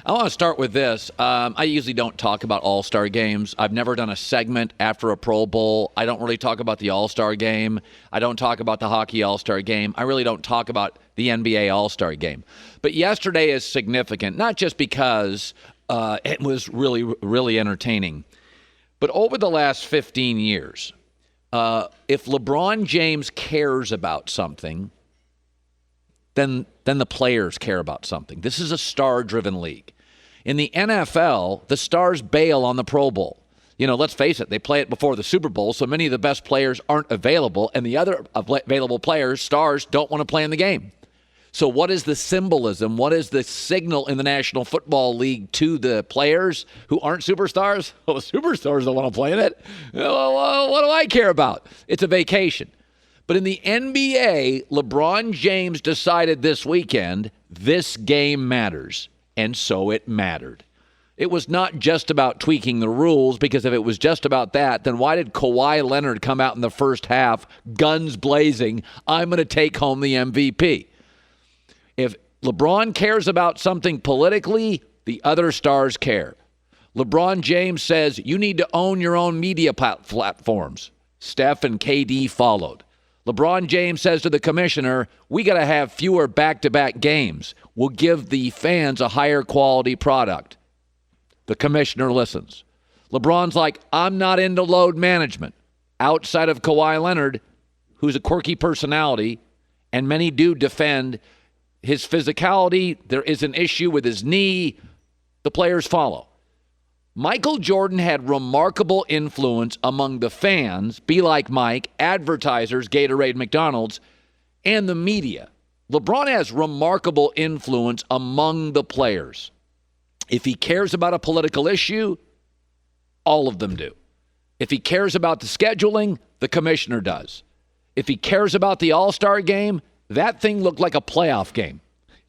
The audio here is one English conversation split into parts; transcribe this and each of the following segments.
I want to start with this. I usually don't talk about All-Star games. I've never done a segment after a Pro Bowl. I don't really talk about the All-Star game. I don't talk about the hockey All-Star game. I really don't talk about the NBA All-Star game. But yesterday is significant, not just because it was really, really entertaining, but over the last 15 years, if LeBron James cares about something, then the players care about something. This is a star-driven league. In the NFL, the stars bail on the Pro Bowl. You know, let's face it, they play it before the Super Bowl, so many of the best players aren't available, and the other available players, stars, don't want to play in the game. So what is the symbolism? What is the signal in the National Football League to the players who aren't superstars? Well, the superstars don't want to play in it. Well, what do I care about? It's a vacation. But in the NBA, LeBron James decided this weekend, this game matters. And so it mattered. It was not just about tweaking the rules, because if it was just about that, then why did Kawhi Leonard come out in the first half, guns blazing, I'm going to take home the MVP? If LeBron cares about something politically, the other stars care. LeBron James says you need to own your own media platforms. Steph and KD followed. LeBron James says to the commissioner, we got to have fewer back-to-back games. We'll give the fans a higher quality product. The commissioner listens. LeBron's like, I'm not into load management. Outside of Kawhi Leonard, who's a quirky personality, and many do defend his physicality, there is an issue with his knee, the players follow. Michael Jordan had remarkable influence among the fans, Be Like Mike, advertisers, Gatorade, McDonald's, and the media. LeBron has remarkable influence among the players. If he cares about a political issue, all of them do. If he cares about the scheduling, the commissioner does. If he cares about the All-Star game, that thing looked like a playoff game.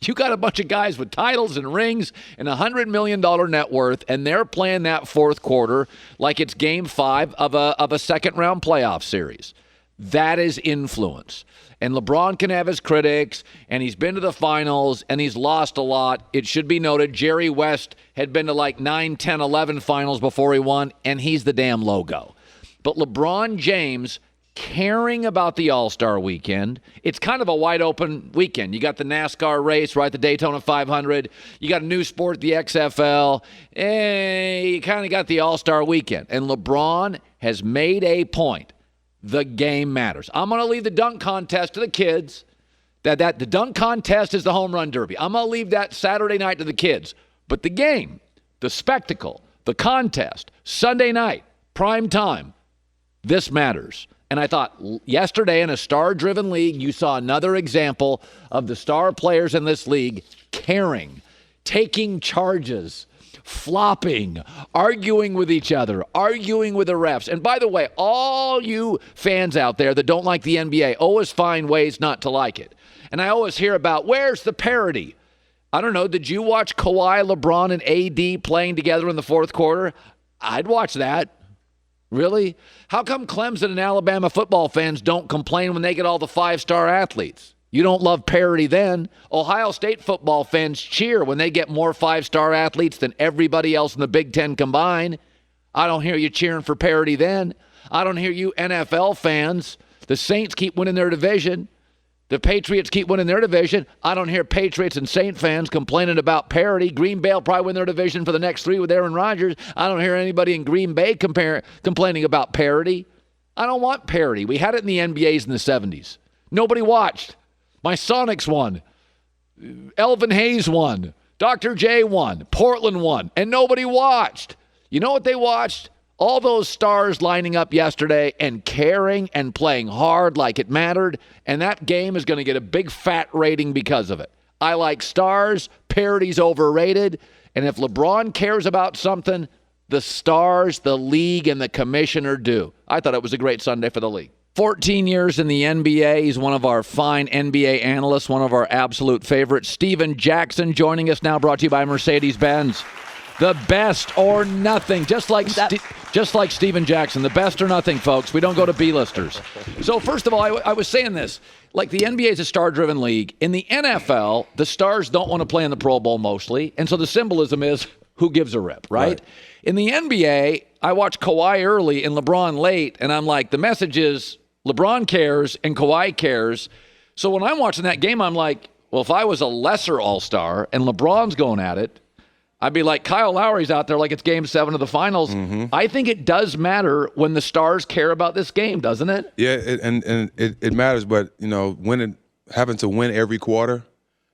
You got a bunch of guys with titles and rings and $100 million net worth, and they're playing that fourth quarter like it's game 5 of a second-round playoff series. That is influence. And LeBron can have his critics, and he's been to the finals, and he's lost a lot. It should be noted, Jerry West had been to like 9, 10, 11 finals before he won, and he's the damn logo. But LeBron James caring about the All-Star weekend. It's kind of a wide-open weekend. You got the NASCAR race, right, the Daytona 500. You got a new sport, the XFL. You kind of got the All-Star weekend. And LeBron has made a point. The game matters. I'm going to leave the dunk contest to the kids. The dunk contest is the home run derby. I'm going to leave that Saturday night to the kids. But the game, the spectacle, the contest, Sunday night, prime time, this matters. And I thought yesterday in a star-driven league, you saw another example of the star players in this league caring, taking charges, flopping, arguing with each other, arguing with the refs. And by the way, all you fans out there that don't like the NBA always find ways not to like it. And I always hear about, where's the parity? I don't know, did you watch Kawhi, LeBron, and AD playing together in the fourth quarter? I'd watch that. Really? How come Clemson and Alabama football fans don't complain when they get all the 5-star athletes? You don't love parity then. Ohio State football fans cheer when they get more 5-star athletes than everybody else in the Big Ten combined. I don't hear you cheering for parity then. I don't hear you NFL fans. The Saints keep winning their division. The Patriots keep winning their division. I don't hear Patriots and Saint fans complaining about parity. Green Bay will probably win their division for the next 3 with Aaron Rodgers. I don't hear anybody in Green Bay complaining about parity. I don't want parity. We had it in the NBAs in the 70s. Nobody watched. My Sonics won. Elvin Hayes won. Dr. J won. Portland won. And nobody watched. You know what they watched? All those stars lining up yesterday and caring and playing hard like it mattered, and that game is going to get a big fat rating because of it. I like stars. Parity's overrated. And if LeBron cares about something, the stars, the league, and the commissioner do. I thought it was a great Sunday for the league. 14 years in the NBA. He's one of our fine NBA analysts, one of our absolute favorites. Steven Jackson joining us now, brought to you by Mercedes-Benz. The best or nothing, just like Steven Jackson. The best or nothing, folks. We don't go to B-listers. So first of all, I was saying this. Like the NBA is a star-driven league. In the NFL, the stars don't want to play in the Pro Bowl mostly, and so the symbolism is who gives a rip, right? In the NBA, I watch Kawhi early and LeBron late, and I'm like, the message is LeBron cares and Kawhi cares. So when I'm watching that game, I'm like, well, if I was a lesser all-star and LeBron's going at it, I'd be like, Kyle Lowry's out there like it's Game 7 of the finals. I think it does matter when the stars care about this game, doesn't it? Yeah, it matters, but, having to win every quarter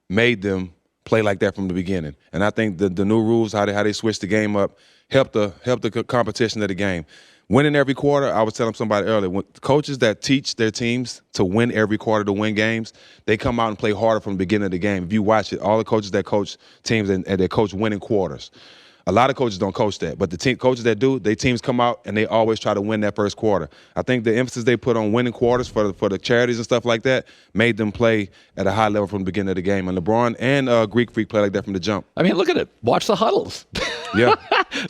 made them play like that from the beginning. And I think the new rules, how they switched the game up, helped the competition of the game. Winning every quarter, I was telling somebody earlier, when coaches that teach their teams to win every quarter to win games, they come out and play harder from the beginning of the game. If you watch it, all the coaches that coach teams and they coach winning quarters. A lot of coaches don't coach that, but the coaches that do, their teams come out and they always try to win that first quarter. I think the emphasis they put on winning quarters for the charities and stuff like that made them play at a high level from the beginning of the game. And LeBron and Greek Freak play like that from the jump. I mean, look at it. Watch the huddles. Yeah.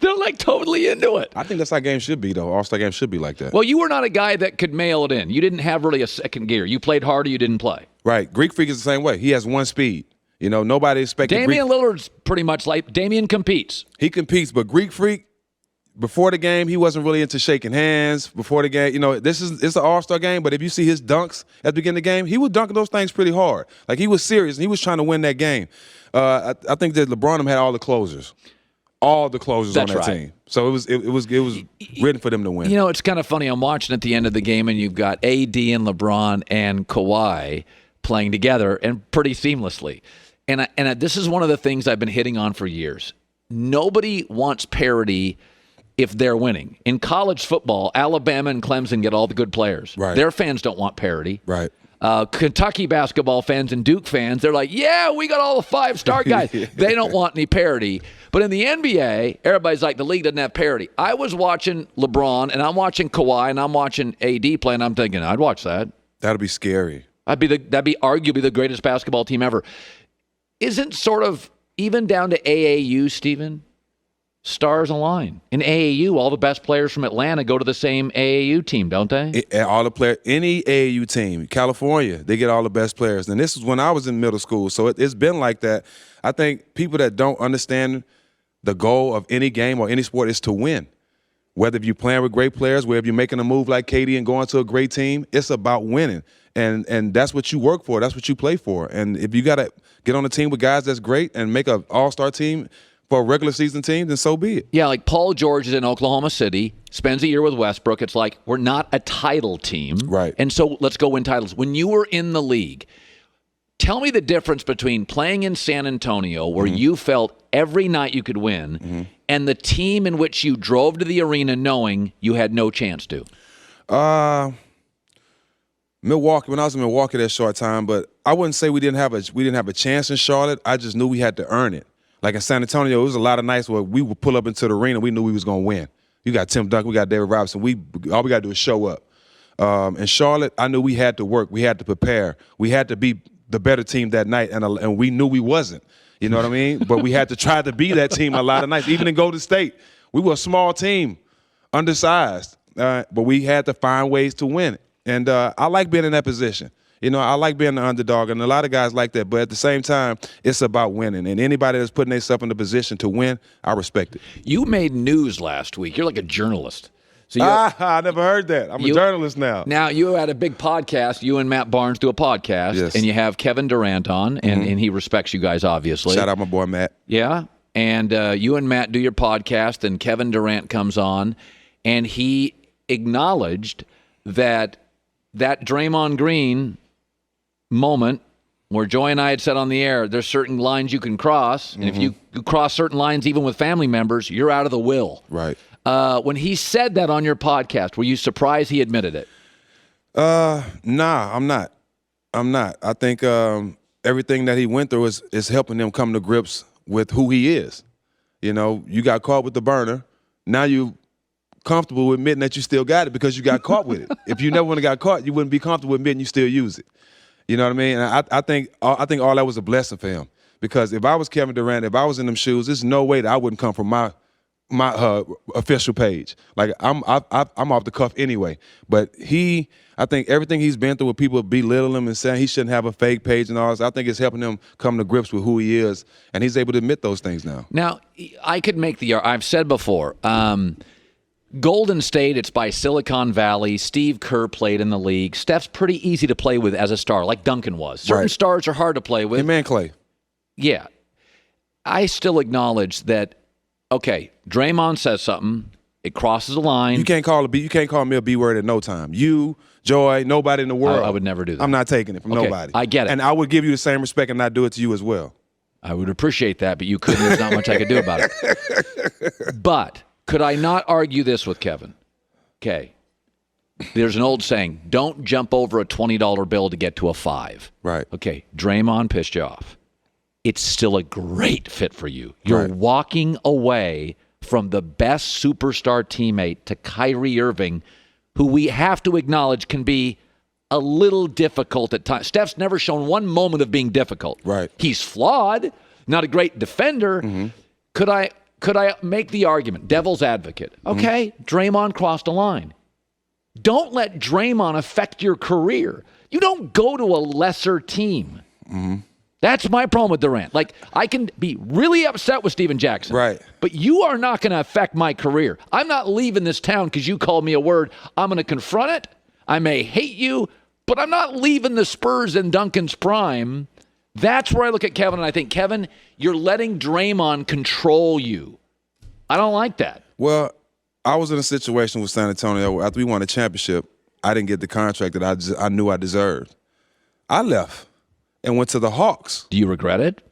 They're like totally into it. I think that's how games should be, though. All-Star games should be like that. Well, you were not a guy that could mail it in. You didn't have really a second gear. You played hard or you didn't play. Right. Greek Freak is the same way. He has one speed. Nobody expected Damian Lillard's pretty much like Damian competes. He competes, but Greek Freak, before the game, he wasn't really into shaking hands. Before the game, it's an all-star game, but if you see his dunks at the beginning of the game, he was dunking those things pretty hard. Like, he was serious, and he was trying to win that game. I think that LeBron had all the closers. All the closers That's on that right. team. So it was written for them to win. It's kind of funny. I'm watching at the end of the game, and you've got AD and LeBron and Kawhi playing together and pretty seamlessly. And this is one of the things I've been hitting on for years. Nobody wants parity if they're winning. In college football, Alabama and Clemson get all the good players. Right. Their fans don't want parity. Right. Kentucky basketball fans and Duke fans, they're like, yeah, we got all the 5-star guys. They don't want any parity. But in the NBA, everybody's like, the league doesn't have parity. I was watching LeBron, and I'm watching Kawhi, and I'm watching AD play, and I'm thinking, I'd watch that. That'd be scary. That'd be arguably the greatest basketball team ever. Isn't sort of even down to AAU, Stephen? Stars align. In AAU, all the best players from Atlanta go to the same AAU team, don't they? All the players, any AAU team, California, they get all the best players. And this is when I was in middle school, so it's been like that. I think people that don't understand the goal of any game or any sport is to win. Whether if you're playing with great players, whether you're making a move like Katie and going to a great team, it's about winning. And that's what you work for. That's what you play for. And if you got to get on a team with guys that's great and make an all-star team for a regular season team, then so be it. Yeah, like Paul George is in Oklahoma City, spends a year with Westbrook. It's like, we're not a title team. Right. And so let's go win titles. When you were in the league, tell me the difference between playing in San Antonio, where you felt every night you could win, and the team in which you drove to the arena knowing you had no chance to. Milwaukee, when I was in Milwaukee that short time, but I wouldn't say we didn't have a chance in Charlotte. I just knew we had to earn it. Like in San Antonio, it was a lot of nights where we would pull up into the arena, we knew we was gonna win. You got Tim Duncan, we got David Robinson. All we gotta do is show up. In Charlotte, I knew we had to work, we had to prepare, we had to be the better team that night, and we knew we wasn't. You know what I mean? But we had to try to be that team a lot of nights. Even in Golden State, we were a small team, undersized, but we had to find ways to win it. And I like being in that position. I like being the underdog, and a lot of guys like that. But at the same time, it's about winning. And anybody that's putting themselves in the position to win, I respect it. You made news last week. You're like a journalist. So I never heard that. I'm a journalist now. Now, you had a big podcast. You and Matt Barnes do a podcast, yes. And you have Kevin Durant on, and he respects you guys, obviously. Shout out my boy, Matt. Yeah, and you and Matt do your podcast, and Kevin Durant comes on, and he acknowledged that Draymond Green moment where Joy and I had said on the air, there's certain lines you can cross, and if you cross certain lines even with family members, you're out of the will. Right. When he said that on your podcast, were you surprised he admitted it? Nah, I'm not. I think everything that he went through is helping him come to grips with who he is. You got caught with the burner. Now you comfortable admitting that you still got it because you got caught with it. If you never would have got caught, you wouldn't be comfortable admitting you still use it. You know what I mean? And I think all that was a blessing for him Because if I was Kevin Durant, if I was in them shoes, there's no way that I wouldn't come from my official page. Like I'm off the cuff anyway. But I think everything he's been through with people belittle him and saying he shouldn't have a fake page and all this, I think it's helping him come to grips with who he is, and he's able to admit those things now. Now, I could make I've said before, Golden State, it's by Silicon Valley. Steve Kerr played in the league. Steph's pretty easy to play with as a star, like Duncan was. Certain stars are hard to play with. Him and Clay. Yeah. I still acknowledge that, okay, Draymond says something. It crosses a line. You can't call me a B word at no time. You, Joy, nobody in the world. I would never do that. I'm not taking it from nobody. I get it. And I would give you the same respect and not do it to you as well. I would appreciate that, but you couldn't. There's not much I could do about it. But could I not argue this with Kevin? Okay. There's an old saying, don't jump over a $20 bill to get to a 5. Right. Okay, Draymond pissed you off. It's still a great fit for you. You're walking away from the best superstar teammate to Kyrie Irving, who we have to acknowledge can be a little difficult at times. Steph's never shown one moment of being difficult. Right. He's flawed, not a great defender. Mm-hmm. Could I make the argument, devil's advocate? Okay, Draymond crossed a line. Don't let Draymond affect your career. You don't go to a lesser team. Mm-hmm. That's my problem with Durant. Like, I can be really upset with Steven Jackson. Right. But you are not going to affect my career. I'm not leaving this town because you called me a word. I'm going to confront it. I may hate you, but I'm not leaving the Spurs in Duncan's prime. That's where I look at Kevin, and I think, Kevin, you're letting Draymond control you. I don't like that. Well, I was in a situation with San Antonio where after we won a championship, I didn't get the contract that I knew I deserved. I left and went to the Hawks. Do you regret it?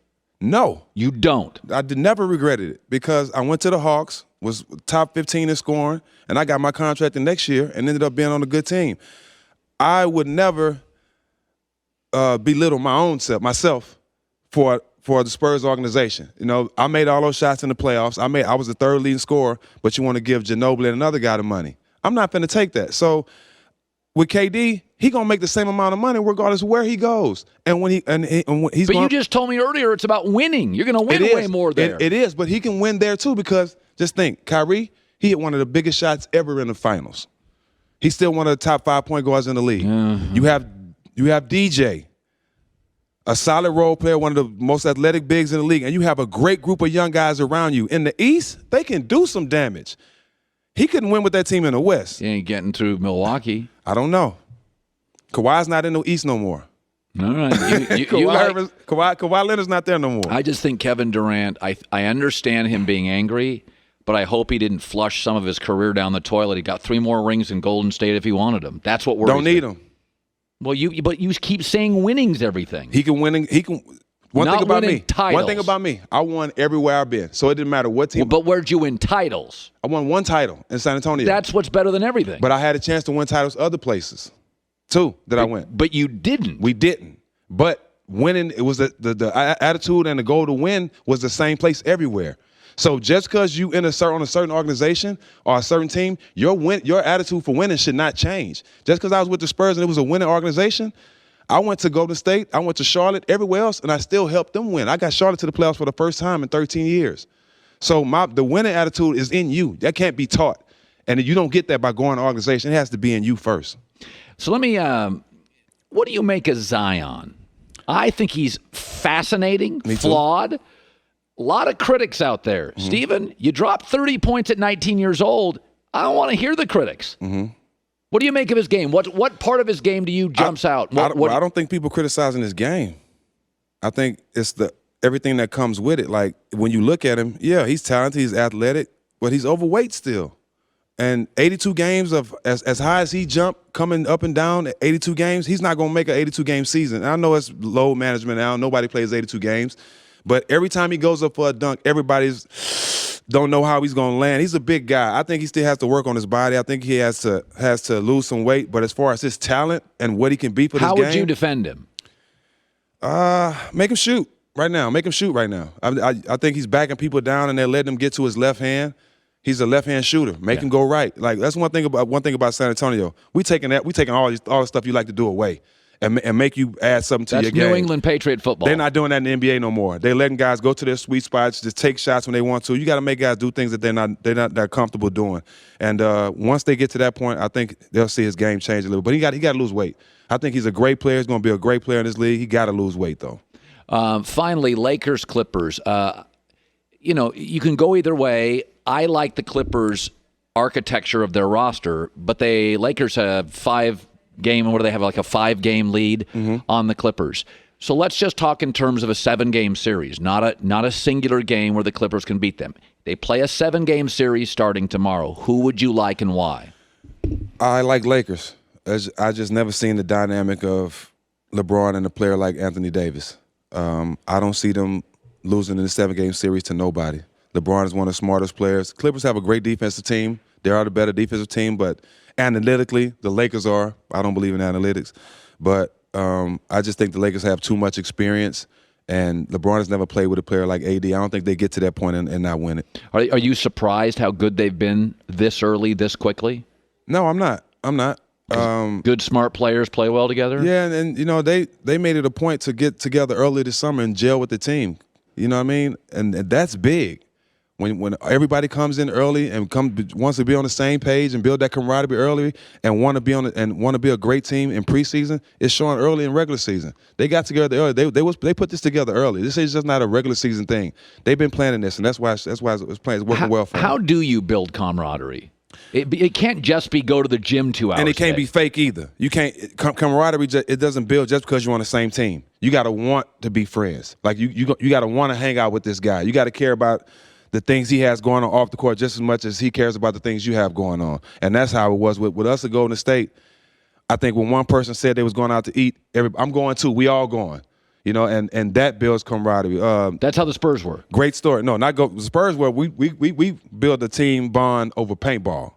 No. You don't? I never regretted it because I went to the Hawks, was top 15 in scoring, and I got my contract the next year and ended up being on a good team. I would never belittle myself for the Spurs organization. You know, I made all those shots in the playoffs. I was the third leading scorer, but you want to give Ginobili and another guy the money. I'm not going to take that. So with KD, he gonna make the same amount of money regardless of where he goes. And when he's. But you just told me earlier it's about winning. You're gonna win way more there. It is, but he can win there too because just think, Kyrie, he hit one of the biggest shots ever in the finals. He's still one of the top 5 point guards in the league. Mm-hmm. You have DJ, a solid role player, one of the most athletic bigs in the league, and you have a great group of young guys around you. In the East, they can do some damage. He couldn't win with that team in the West. He ain't getting through Milwaukee. I don't know. Kawhi's not in the East no more. All right. Kawhi Leonard's not there no more. I just think Kevin Durant, I understand him being angry, but I hope he didn't flush some of his career down the toilet. He got 3 more rings in Golden State if he wanted them. That's what worries me. Don't need them. Well, but you keep saying winning's everything. He can win. One Not thing about me. Titles. One thing about me. I won everywhere I've been, so it didn't matter what team. Well, but where'd you win titles? I won 1 title in San Antonio. That's what's better than everything. But I had a chance to win titles other places, too, I went. But you didn't. We didn't. But winning, it was the attitude and the goal to win was the same place everywhere. So just because you on a certain organization or a certain team, your attitude for winning should not change. Just because I was with the Spurs and it was a winning organization, I went to Golden State, I went to Charlotte, everywhere else, and I still helped them win. I got Charlotte to the playoffs for the first time in 13 years. So the winning attitude is in you. That can't be taught. And you don't get that by going to organization. It has to be in you first. So let me, what do you make of Zion? I think he's fascinating, flawed. A lot of critics out there. Mm-hmm. Steven, you dropped 30 points at 19 years old. I don't want to hear the critics. Mm-hmm. What do you make of his game? What part of his game do you jumps out? I don't think people criticizing his game. I think it's everything that comes with it. Like when you look at him, yeah, he's talented, he's athletic, but he's overweight still. And 82 games of as high as he jumped, coming up and down at 82 games, he's not going to make an 82-game season. And I know it's load management now. Nobody plays 82 games. But every time he goes up for a dunk, everybody's don't know how he's going to land. He's a big guy. I think he still has to work on his body. I think he has to lose some weight. But as far as his talent and what he can be for this game. How would you defend him? Make him shoot right now. Make him shoot right now. I think he's backing people down and they're letting him get to his left hand. He's a left-hand shooter. Make him go right. Like that's one thing about San Antonio. We taking all the stuff you like to do away. and make you add something to your game. That's New England Patriot football. They're not doing that in the NBA no more. They're letting guys go to their sweet spots, just take shots when they want to. You got to make guys do things that they're not that comfortable doing. And once they get to that point, I think they'll see his game change a little. But he got to lose weight. I think he's a great player. He's going to be a great player in this league. He got to lose weight though. Finally, Lakers Clippers. You can go either way. I like the Clippers' architecture of their roster, but Lakers have 5-game. What do they have? Like a 5-game lead on the Clippers. So let's just talk in terms of a 7-game series, not a singular game where the Clippers can beat them. They play a 7-game series starting tomorrow. Who would you like and why? I like Lakers. I just never seen the dynamic of LeBron and a player like Anthony Davis. I don't see them losing in the 7-game series to nobody. LeBron is one of the smartest players. Clippers have a great defensive team. They are the better defensive team, but analytically, the Lakers are. I don't believe in analytics. But I just think the Lakers have too much experience, and LeBron has never played with a player like AD. I don't think they get to that point and not win it. Are you surprised how good they've been this early, this quickly? No, I'm not. Good, smart players play well together? Yeah, and they made it a point to get together early this summer and gel with the team. You know what I mean? And that's big. When everybody comes in early and wants to be on the same page and build that camaraderie early and want to be a great team in preseason, it's showing early in regular season. They got together early. They put this together early. This is just not a regular season thing. They've been planning this, and that's why it's working well for them. How do you build camaraderie? It can't just be go to the gym 2 hours. And it can't be fake either. You can't camaraderie. It doesn't build just because you're on the same team. You got to want to be friends. Like you got to want to hang out with this guy. You got to care about the things he has going on off the court just as much as he cares about the things you have going on. And that's how it was with us at Golden State. I think when one person said they was going out to eat, I'm going too. We all going. And that builds camaraderie. That's how the Spurs were. Great story. No, not go. The Spurs were. We built a team bond over paintball.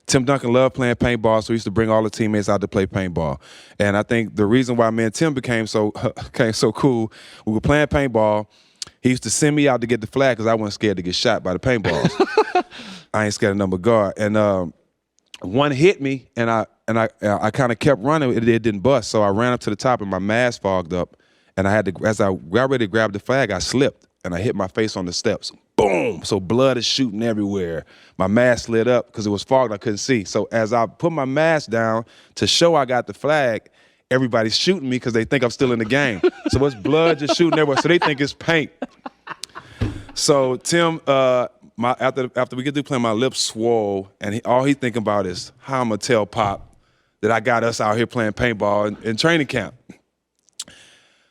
Tim Duncan loved playing paintball, so he used to bring all the teammates out to play paintball. And I think the reason why me and Tim became so cool, we were playing paintball. He used to send me out to get the flag because I wasn't scared to get shot by the paintballs. I ain't scared of number guard. And one hit me, and I kind of kept running. It didn't bust, so I ran up to the top, and my mask fogged up. And I had to, as I got ready to grab the flag, I slipped, and I hit my face on the steps. Boom! So blood is shooting everywhere. My mask lit up because it was fogged. I couldn't see. So as I put my mask down to show I got the flag, everybody's shooting me because they think I'm still in the game. So it's blood just shooting everywhere. So they think it's paint. So Tim, after we get through playing, my lips swole, and all he thinking about is how I'm gonna tell Pop that I got us out here playing paintball in training camp.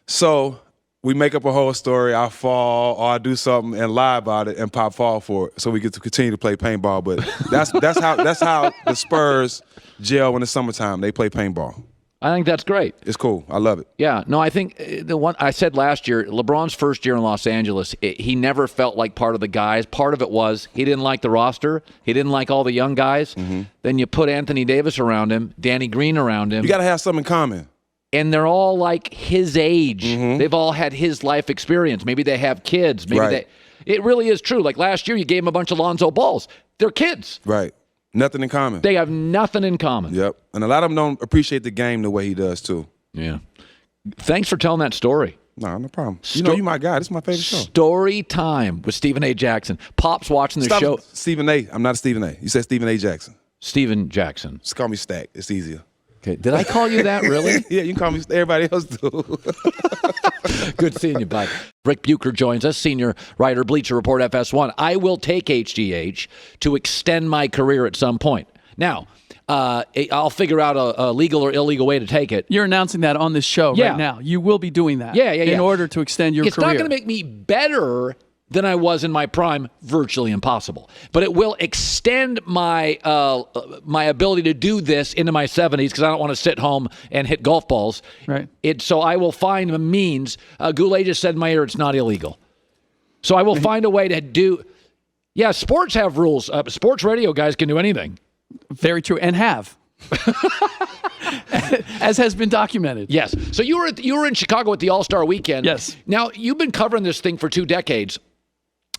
So we make up a whole story. I fall or I do something and lie about it, and Pop fall for it. So we get to continue to play paintball. But that's how the Spurs gel in the summertime. They play paintball. I think that's great. It's cool. I love it. Yeah. No, I think the one I said last year, LeBron's first year in Los Angeles, he never felt like part of the guys. Part of it was he didn't like the roster. He didn't like all the young guys. Mm-hmm. Then you put Anthony Davis around him, Danny Green around him. You got to have something in common. And they're all like his age. Mm-hmm. They've all had his life experience. Maybe they have kids. Maybe it really is true. Like last year, you gave them a bunch of Lonzo balls. They're kids. Right. Nothing in common. They have nothing in common. Yep. And a lot of them don't appreciate the game the way he does, too. Yeah. Thanks for telling that story. No problem. You my guy. This is my favorite show. Story time with Stephen A. Jackson. Pop's watching the show. Stephen A. I'm not a Stephen A. You said Stephen A. Jackson. Stephen Jackson. Just call me Stack. It's easier. Okay. Did I call you that, really? Yeah, you can call me. Everybody else do. Good seeing you, bye. Rick Bucher joins us, senior writer, Bleacher Report, FS1. I will take HGH to extend my career at some point. Now, I'll figure out a legal or illegal way to take it. You're announcing that on this show right now. You will be doing that in order to extend your career. It's not going to make me better than I was in my prime, virtually impossible. But it will extend my my ability to do this into my 70s because I don't want to sit home and hit golf balls. Right. So I will find a means. Goulet just said in my ear it's not illegal. So I will find a way to do. Yeah, sports have rules. Sports radio guys can do anything. Very true, and have. As has been documented. Yes. So you were in Chicago at the All-Star Weekend. Yes. Now, you've been covering this thing for 2 decades.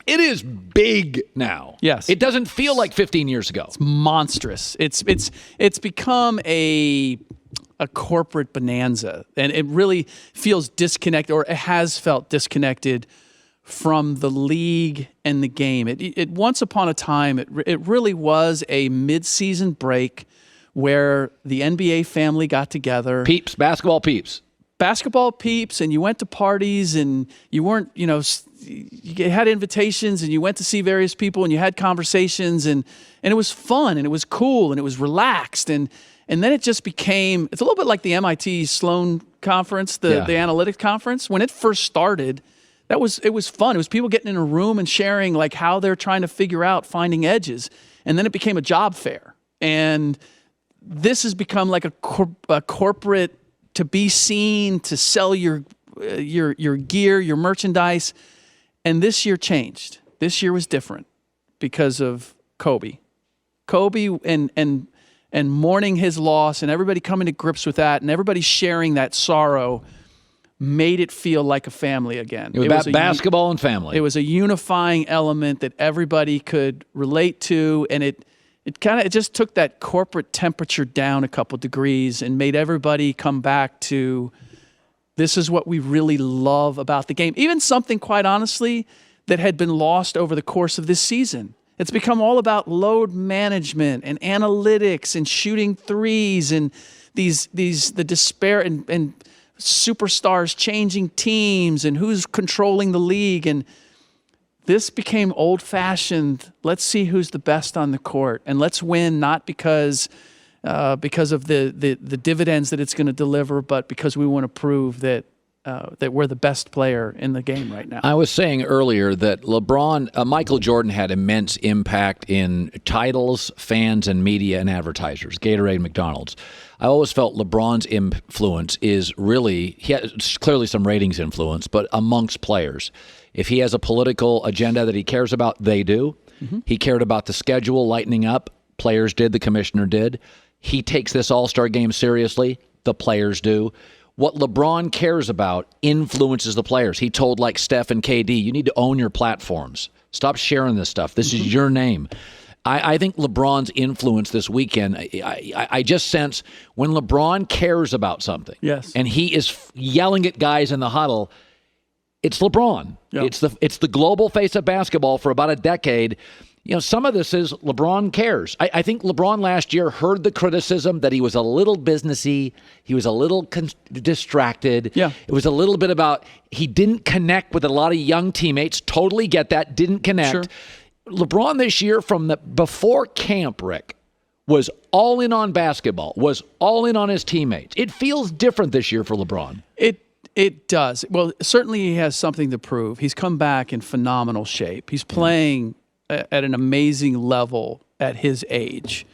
It is big now. Yes. It doesn't feel like 15 years ago. It's monstrous. It's become a a corporate bonanza, and it really feels disconnected, or it has felt disconnected from the league and the game. It once upon a time, it really was a mid-season break where the NBA family got together. Basketball peeps, and you went to parties, and you weren't, you had invitations, and you went to see various people, and you had conversations, and it was fun, and it was cool, and it was relaxed, and then it just became, it's a little bit like the MIT Sloan conference, the analytics conference. When it first started, it was fun. It was people getting in a room and sharing like how they're trying to figure out finding edges, and then it became a job fair, and this has become like a corporate, to be seen, to sell your gear, your merchandise. And this year changed. This year was different because of Kobe. Kobe and mourning his loss, and everybody coming to grips with that, and everybody sharing that sorrow, made it feel like a family again. It was about basketball and family. It was a unifying element that everybody could relate to, and it just took that corporate temperature down a couple degrees and made everybody come back to, this is what we really love about the game. Even something, quite honestly, that had been lost over the course of this season. It's become all about load management and analytics and shooting threes and the despair and superstars changing teams and who's controlling the league. And this became old-fashioned. Let's see who's the best on the court, and let's win not because of the dividends that it's going to deliver, but because we want to prove that we're the best player in the game right now. I was saying earlier that Michael Jordan had immense impact in titles, fans, and media and advertisers, Gatorade, McDonald's. I always felt LeBron's influence is really, he has clearly some ratings influence, but amongst players. If he has a political agenda that he cares about, they do. Mm-hmm. He cared about the schedule lightening up. Players did. The commissioner did. He takes this All-Star game seriously. The players do. What LeBron cares about influences the players. He told like Steph and KD, you need to own your platforms. Stop sharing this stuff. This is your name. I think LeBron's influence this weekend, I just sense when LeBron cares about something, yes, and he is yelling at guys in the huddle, it's LeBron. Yep. It's the global face of basketball for about a decade. Some of this is LeBron cares. I think LeBron last year heard the criticism that he was a little businessy. He was a little distracted. Yeah. It was a little bit about he didn't connect with a lot of young teammates. Totally get that. Didn't connect. Sure. LeBron this year before camp, Rick, was all in on basketball, was all in on his teammates. It feels different this year for LeBron. It does. Well, certainly he has something to prove. He's come back in phenomenal shape. He's playing at an amazing level at his age.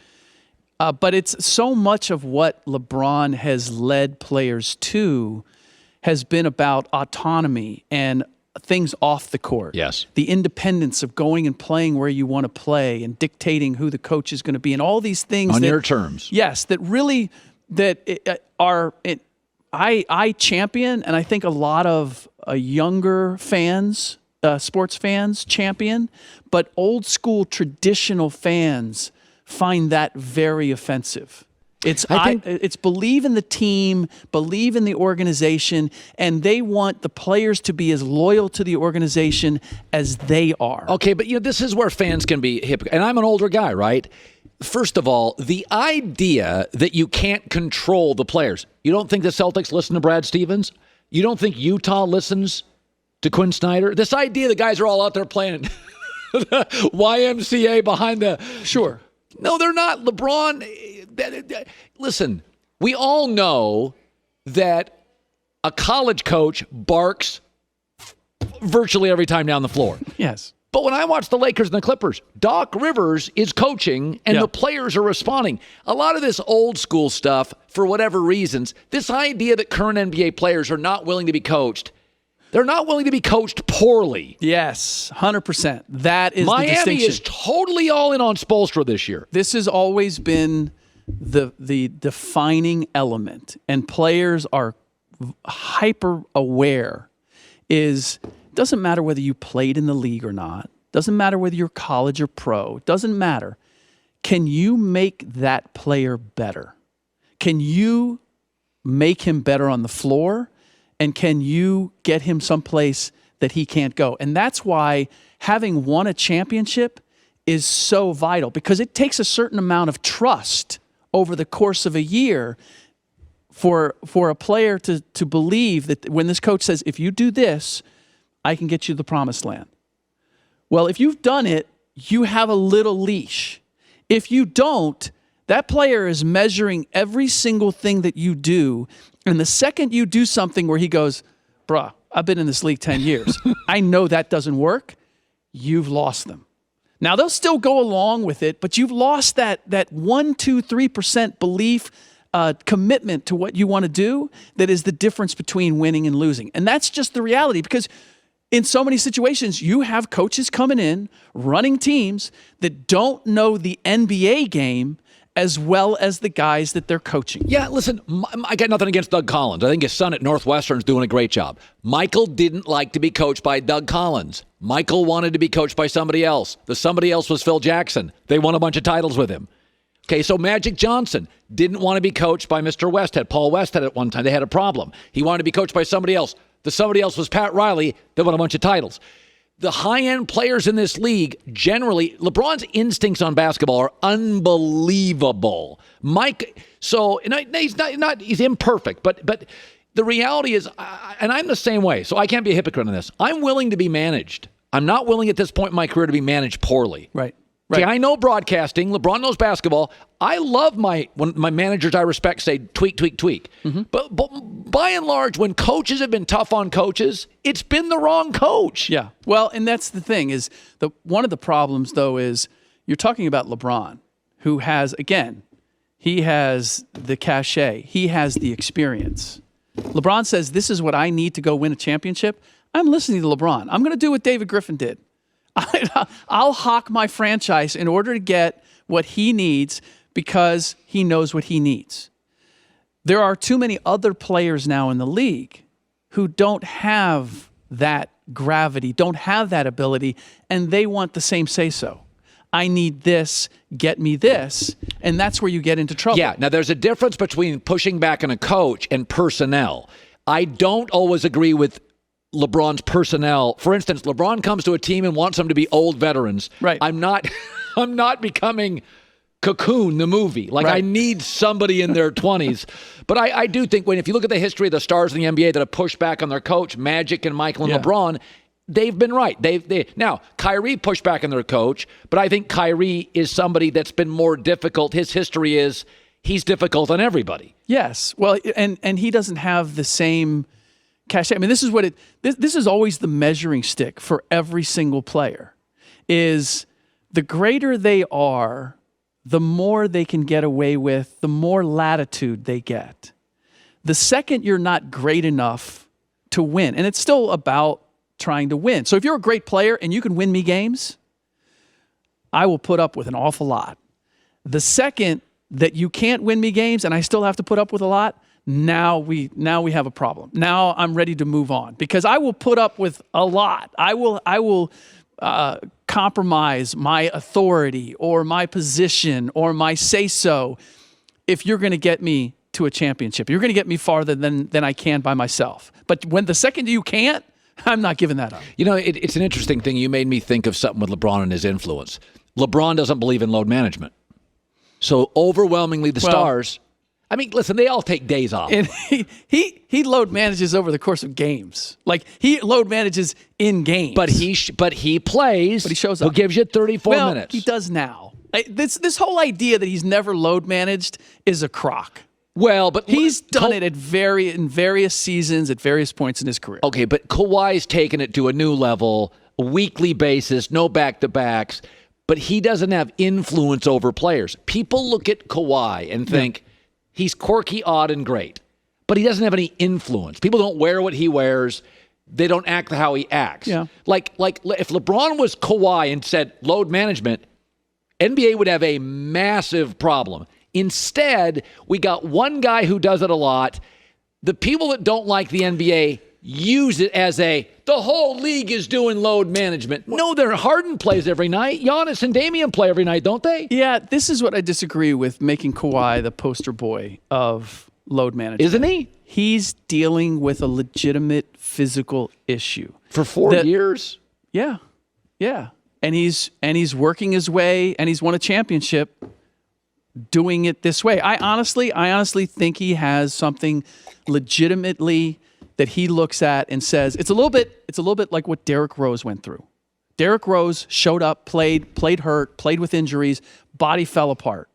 But it's so much of what LeBron has led players to has been about autonomy and things off the court. Yes. The independence of going and playing where you want to play and dictating who the coach is going to be and all these things. On your terms. Yes, that really I champion, and I think a lot of younger fans, sports fans champion, but old school traditional fans find that very offensive. It's believe in the team, believe in the organization, and they want the players to be as loyal to the organization as they are. Okay, but this is where fans can be hypocritical. And I'm an older guy, right? First of all, the idea that you can't control the players. You don't think the Celtics listen to Brad Stevens? You don't think Utah listens to Quinn Snyder? This idea the guys are all out there playing YMCA behind the... Sure. No, they're not. LeBron, listen, we all know that a college coach barks virtually every time down the floor. Yes. But when I watch the Lakers and the Clippers, Doc Rivers is coaching and the players are responding. A lot of this old school stuff, for whatever reasons, this idea that current NBA players are not willing to be coached, they're not willing to be coached poorly. Yes, 100%. That is Miami the distinction. Miami is totally all in on Spoelstra this year. This has always been the defining element, and players are hyper aware. Doesn't matter whether you played in the league or not. Doesn't matter whether you're college or pro. Doesn't matter. Can you make that player better? Can you make him better on the floor? And can you get him someplace that he can't go? And that's why having won a championship is so vital, because it takes a certain amount of trust over the course of a year for a player to believe that when this coach says, if you do this, I can get you the promised land. Well, if you've done it, you have a little leash. If you don't, that player is measuring every single thing that you do. And the second you do something where he goes, bruh, I've been in this league 10 years. I know that doesn't work. You've lost them. Now, they'll still go along with it, but you've lost that 1, 2, 3% belief, commitment to what you want to do that is the difference between winning and losing. And that's just the reality, because in so many situations, you have coaches coming in, running teams that don't know the NBA game as well as the guys that they're coaching. Yeah, listen, I got nothing against Doug Collins. I think his son at Northwestern's doing a great job. Michael didn't like to be coached by Doug Collins. Michael wanted to be coached by somebody else. The somebody else was Phil Jackson. They won a bunch of titles with him. Okay, so Magic Johnson didn't want to be coached by Mr. Westhead. Paul Westhead at one time. They had a problem. He wanted to be coached by somebody else. The somebody else was Pat Riley. They won a bunch of titles. The high-end players in this league, generally, LeBron's instincts on basketball are unbelievable. He's imperfect, but the reality is, and I'm the same way, so I can't be a hypocrite on this. I'm willing to be managed. I'm not willing at this point in my career to be managed poorly. Right. Okay, I know broadcasting. LeBron knows basketball. I love when my managers I respect say tweak, tweak, tweak. Mm-hmm. But by and large, when coaches have been tough on coaches, it's been the wrong coach. Yeah. Well, and that's the thing is one of the problems though is you're talking about LeBron, who has, again, he has the cachet, he has the experience. LeBron says, "This is what I need to go win a championship." I'm listening to LeBron. I'm going to do what David Griffin did. I'll hawk my franchise in order to get what he needs because he knows what he needs. There are too many other players now in the league who don't have that gravity, don't have that ability, and they want the same say-so. I need this, get me this, and that's where you get into trouble. Yeah, now there's a difference between pushing back on a coach and personnel. I don't always agree with LeBron's personnel. For instance, LeBron comes to a team and wants them to be old veterans. Right. I'm not becoming Cocoon, the movie. Like, right. I need somebody in their 20s. But I do think if you look at the history of the stars in the NBA that have pushed back on their coach, Magic and Michael and LeBron, they've been right. Now, Kyrie pushed back on their coach, but I think Kyrie is somebody that's been more difficult. His history is he's difficult on everybody. Yes. Well, and he doesn't have the same cachet. I mean, this is always the measuring stick for every single player, is the greater they are, the more they can get away with, the more latitude they get. The second you're not great enough to win, and it's still about trying to win. So if you're a great player and you can win me games, I will put up with an awful lot. The second that you can't win me games and I still have to put up with a lot, now we have a problem. Now I'm ready to move on because I will put up with a lot. I will compromise my authority or my position or my say-so if you're going to get me to a championship. You're going to get me farther than I can by myself. But when the second you can't, I'm not giving that up. You know, it's an interesting thing. You made me think of something with LeBron and his influence. LeBron doesn't believe in load management. So overwhelmingly the stars, I mean, listen, they all take days off. And he load manages over the course of games. Like, he load manages in games. But he plays. But he shows up. Who gives you 34 minutes. He does now. This whole idea that he's never load managed is a crock. Well, but he's done it in various seasons at various points in his career. Okay, but Kawhi's taken it to a new level, a weekly basis, no back-to-backs, but he doesn't have influence over players. People look at Kawhi and think he's quirky, odd, and great, but he doesn't have any influence. People don't wear what he wears. They don't act how he acts. Yeah. Like if LeBron was Kawhi and said load management, NBA would have a massive problem. Instead, we got one guy who does it a lot. The people that don't like the NBA use it as the whole league is doing load management. No, they're Harden plays every night. Giannis and Damian play every night, don't they? Yeah, this is what I disagree with, making Kawhi the poster boy of load management. Isn't he? He's dealing with a legitimate physical issue. For 4 years? Yeah. Yeah. And he's working his way, and he's won a championship doing it this way. I honestly think he has something legitimately that he looks at and says, it's a little bit like what Derrick Rose went through. Derrick Rose showed up, played hurt, played with injuries, body fell apart.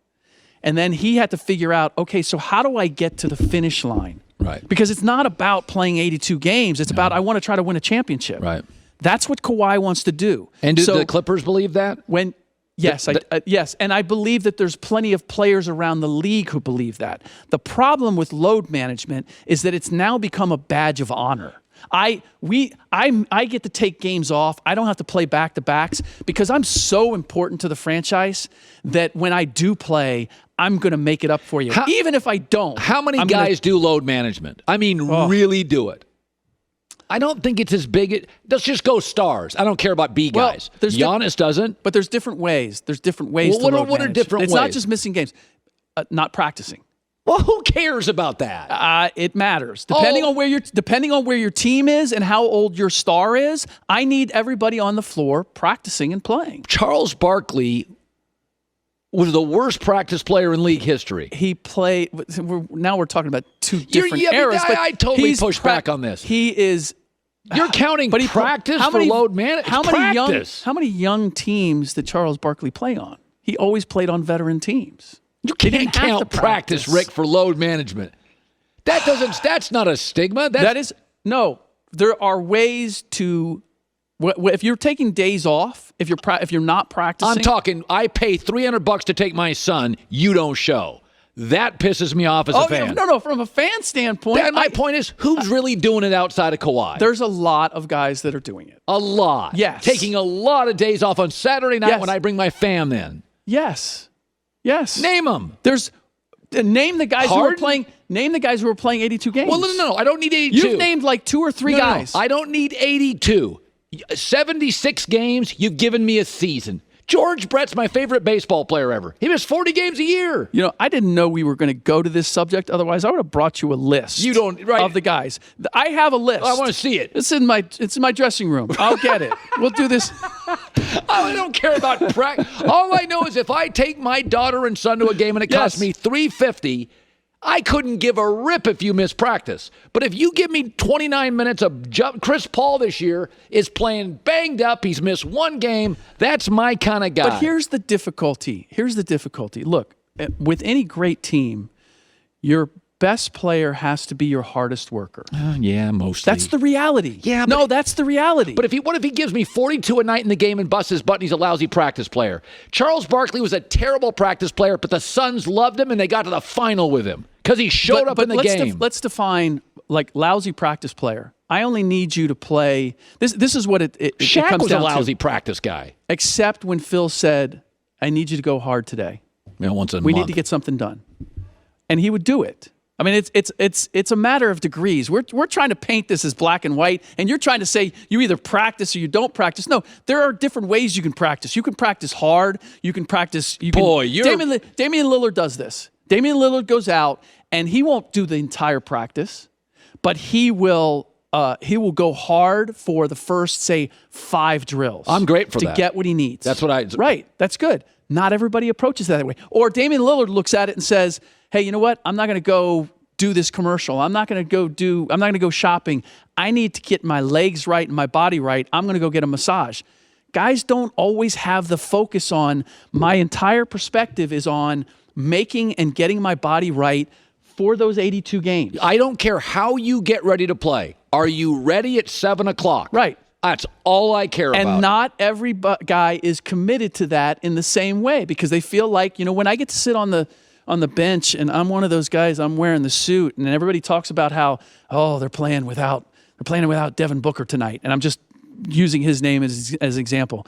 And then he had to figure out, okay, so how do I get to the finish line? Right. Because it's not about playing 82 games. It's about I want to try to win a championship. Right. That's what Kawhi wants to do. And do the Clippers believe that? Yes, yes, and I believe that there's plenty of players around the league who believe that. The problem with load management is that it's now become a badge of honor. I get to take games off. I don't have to play back-to-backs because I'm so important to the franchise that when I do play, I'm going to make it up for you. Even if I don't. How many guys do load management? I mean, really do it. I don't think it's as big. Let's just go stars. I don't care about B guys. Giannis doesn't. But there's different ways. There's different ways to load manage. What are different ways? It's not just missing games. Not practicing. Well, who cares about that? It matters. Depending on where your team is and how old your star is, I need everybody on the floor practicing and playing. Charles Barkley was the worst practice player in league history. He played. Now we're talking about two different eras. I totally push back on this. He is. You're counting practice for load management. How many young teams did Charles Barkley play on? He always played on veteran teams. You can't count practice, Rick, for load management. That's not a stigma. No. There are ways to. If you're taking days off, if you're not practicing, I'm talking. I pay $300 to take my son. You don't show. That pisses me off as a fan. No. From a fan standpoint, my point is, who's really doing it outside of Kawhi? There's a lot of guys that are doing it. A lot. Yes. Taking a lot of days off on Saturday night when I bring my fam in. Yes. Name them. Name the guys who were playing. Name the guys who were playing 82 games. Well, no. I don't need 82. You've named like 2 or 3 guys. No. I don't need 82. 76 games. You've given me a season. George Brett's my favorite baseball player ever. He missed 40 games a year. You know, I didn't know we were going to go to this subject. Otherwise, I would have brought you a list. Of the guys. I have a list. I want to see it. It's in my dressing room. I'll get it. We'll do this. I don't care about practice. All I know is if I take my daughter and son to a game and it costs me $350, I couldn't give a rip if you miss practice. But if you give me 29 minutes of Chris Paul this year is playing banged up, he's missed 1 game, that's my kind of guy. But here's the difficulty. Look, with any great team, your best player has to be your hardest worker. Yeah, mostly. That's the reality. Yeah, that's the reality. But what if he gives me 42 a night in the game and busts his butt and he's a lousy practice player? Charles Barkley was a terrible practice player, but the Suns loved him and they got to the final with him because he showed up in the game. Let's define like lousy practice player. I only need you to play. This is what it Shaq comes was down a lousy to. practice guy. Except when Phil said, I need you to go hard today. Once a month. We need to get something done. And he would do it. I mean, it's a matter of degrees. We're trying to paint this as black and white, and you're trying to say you either practice or you don't practice. No, there are different ways you can practice. You can practice hard. You can practice. Damian Lillard does this. Damian Lillard goes out, and he won't do the entire practice, but he will go hard for the first, say, 5 drills. I'm great for that. To get what he needs. That's what Right. That's good. Not everybody approaches that way. Or Damian Lillard looks at it and says, hey, you know what? I'm not going to go do this commercial. I'm not going to go shopping. I need to get my legs right and my body right. I'm going to go get a massage. Guys don't always have the focus on, my entire perspective is on making and getting my body right for those 82 games. I don't care how you get ready to play. Are you ready at 7 o'clock? Right. That's all I care about. And not every guy is committed to that in the same way because they feel like, when I get to sit on the bench and I'm one of those guys, I'm wearing the suit and everybody talks about how, they're playing without Devin Booker tonight. And I'm just using his name as example.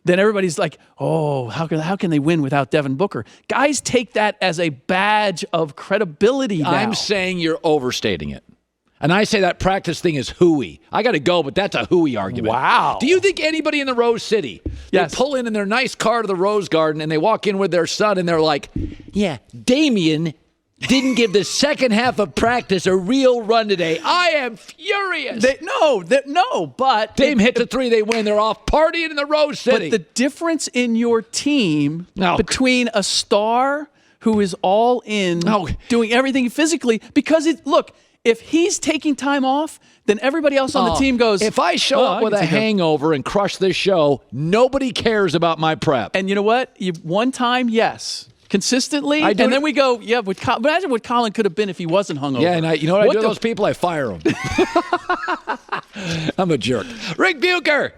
Then everybody's like, how can they win without Devin Booker? Guys take that as a badge of credibility now. I'm saying you're overstating it. And I say that practice thing is hooey. I got to go, but that's a hooey argument. Wow. Do you think anybody in the Rose City, yes, they pull in their nice car to the Rose Garden and they walk in with their son and they're like, yeah, Damian didn't give the second half of practice a real run today. I am furious. But Dame hits a three, they win. They're off partying in the Rose City. But the difference in your team Oh. between a star who is all in, Oh. doing everything physically, because look, if he's taking time off, then everybody else on the team goes, if I show up with a can take hangover and crush this show, nobody cares about my prep. And you know what? One time, yes. Consistently, I do and it- then we go, yeah. Imagine what Colin could have been if he wasn't hungover. Yeah, and you know what I do to those people? I fire them. I'm a jerk. Rick Bucher.